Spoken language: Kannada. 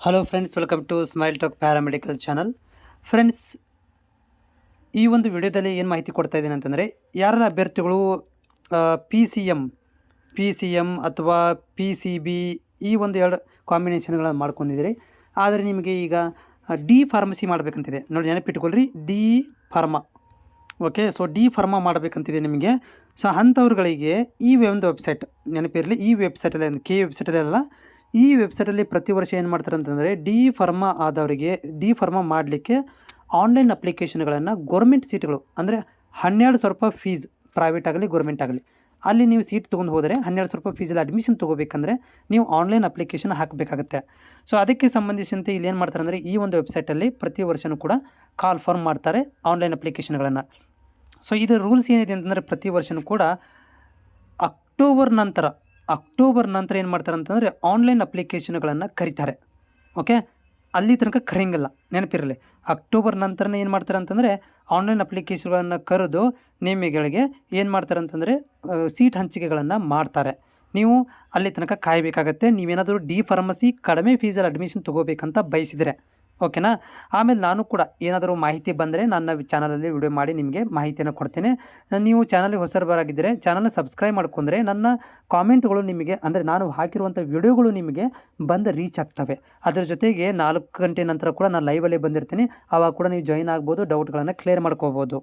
Hello friends, welcome to smile talk paramedical channel. Friends, ಈ ಒಂದು ವಿಡಿಯೋದಲ್ಲಿ ಏನು ಮಾಹಿತಿ ಕೊಡ್ತಾ ಇದ್ದೀನಿ ಅಂತಂದರೆ, ಯಾರ ಅಭ್ಯರ್ಥಿಗಳು ಪಿ ಸಿ ಎಮ್ ಅಥವಾ PCB ಈ ಒಂದು ಎರಡು ಕಾಂಬಿನೇಷನ್ಗಳನ್ನು ಮಾಡ್ಕೊಂಡಿದ್ದೀರಿ. ಆದರೆ ನಿಮಗೆ ಈಗ ಡಿ ಫಾರ್ಮಸಿ ಮಾಡಬೇಕಂತಿದೆ ನೋಡಿ, ನೆನಪಿಟ್ಕೊಳ್ರಿ, D pharma. Okay, so D pharma ಮಾಡಬೇಕಂತಿದೆ ನಿಮಗೆ. ಸೊ ಅಂಥವ್ರುಗಳಿಗೆ ಈ ಒಂದು ವೆಬ್ಸೈಟ್ ನೆನಪಿರಲಿ, ಈ ವೆಬ್ಸೈಟಲ್ಲಿ ವೆಬ್ಸೈಟಲ್ಲ, ಈ ವೆಬ್ಸೈಟಲ್ಲಿ ಪ್ರತಿ ವರ್ಷ ಏನು ಮಾಡ್ತಾರೆ ಅಂತಂದರೆ, ಡಿ ಫಾರ್ಮಾ ಆದವರಿಗೆ ಡಿ ಫಾರ್ಮಾ ಮಾಡಲಿಕ್ಕೆ ಆನ್ಲೈನ್ ಅಪ್ಲಿಕೇಶನ್ಗಳನ್ನು ಗೌರ್ಮೆಂಟ್ ಸೀಟ್ಗಳು ಅಂದರೆ 12,000 ರೂಪಾಯಿ ಫೀಸ್, ಪ್ರೈವೇಟ್ ಆಗಲಿ ಗೌರ್ಮೆಂಟ್ ಆಗಲಿ, ಅಲ್ಲಿ ನೀವು ಸೀಟ್ ತೊಗೊಂಡು ಹೋದರೆ 12,000 ರೂಪಾಯಿ ಫೀಸಲ್ಲಿ ಅಡ್ಮಿಷನ್ ತೊಗೋಬೇಕಂದ್ರೆ ನೀವು ಆನ್ಲೈನ್ ಅಪ್ಲಿಕೇಶನ್ ಹಾಕಬೇಕಾಗುತ್ತೆ. ಸೊ ಅದಕ್ಕೆ ಸಂಬಂಧಿಸಿದಂತೆ ಇಲ್ಲಿ ಏನು ಮಾಡ್ತಾರೆ ಅಂದರೆ, ಈ ಒಂದು ವೆಬ್ಸೈಟಲ್ಲಿ ಪ್ರತಿ ವರ್ಷವೂ ಕೂಡ ಕಾಲ್ ಫಾರ್ಮ್ ಮಾಡ್ತಾರೆ ಆನ್ಲೈನ್ ಅಪ್ಲಿಕೇಶನ್ಗಳನ್ನು. ಸೊ ಇದರ ರೂಲ್ಸ್ ಏನಿದೆ ಅಂತಂದರೆ, ಪ್ರತಿ ವರ್ಷವೂ ಕೂಡ ಅಕ್ಟೋಬರ್ ನಂತರ ಏನು ಮಾಡ್ತಾರೆ ಅಂತಂದರೆ ಆನ್ಲೈನ್ ಅಪ್ಲಿಕೇಶನ್ಗಳನ್ನು ಕರೀತಾರೆ. ಓಕೆ, ಅಲ್ಲಿ ತನಕ ಕರೆಯಂಗಿಲ್ಲ, ನೆನಪಿರಲಿ. ಅಕ್ಟೋಬರ್ ನಂತರನೇ ಏನು ಮಾಡ್ತಾರೆ ಅಂತಂದರೆ ಆನ್ಲೈನ್ ಅಪ್ಲಿಕೇಶನ್ಗಳನ್ನು ಕರೆದು ನಿಮಗಳಿಗೆ ಏನು ಮಾಡ್ತಾರೆ ಅಂತಂದರೆ ಸೀಟ್ ಹಂಚಿಕೆಗಳನ್ನು ಮಾಡ್ತಾರೆ. ನೀವು ಅಲ್ಲಿ ತನಕ ಕಾಯಬೇಕಾಗತ್ತೆ, ನೀವೇನಾದರೂ ಡಿ ಫಾರ್ಮಸಿ ಕಡಿಮೆ ಫೀಸಲ್ಲಿ ಅಡ್ಮಿಷನ್ ತೊಗೋಬೇಕಂತ ಬಯಸಿದರೆ. ಓಕೆನಾ. ಆಮೇಲೆ ನಾನು ಕೂಡ ಏನಾದರೂ ಮಾಹಿತಿ ಬಂದರೆ ನನ್ನ ಚಾನಲಲ್ಲಿ ವಿಡಿಯೋ ಮಾಡಿ ನಿಮಗೆ ಮಾಹಿತಿಯನ್ನು ಕೊಡ್ತೇನೆ. ನೀವು ಚಾನಲ್ಗೆ ಹೊಸಬರಾಗಿದ್ದರೆ ಚಾನಲ್ನ ಸಬ್ಸ್ಕ್ರೈಬ್ ಮಾಡ್ಕೊಂಡ್ರೆ ನನ್ನ ಕಾಮೆಂಟ್ಗಳು ನಿಮಗೆ, ಅಂದರೆ ನಾನು ಹಾಕಿರುವಂಥ ವಿಡಿಯೋಗಳು ನಿಮಗೆ ಬಂದು ರೀಚ್ ಆಗ್ತವೆ. ಅದರ ಜೊತೆಗೆ 4 ಗಂಟೆ ನಂತರ ಕೂಡ ನಾನು ಲೈವಲ್ಲೇ ಬಂದಿರ್ತೀನಿ, ಆವಾಗ ಕೂಡ ನೀವು ಜಾಯಿನ್ ಆಗ್ಬೋದು, ಡೌಟ್ಗಳನ್ನು ಕ್ಲಿಯರ್ ಮಾಡ್ಕೋಬೋದು.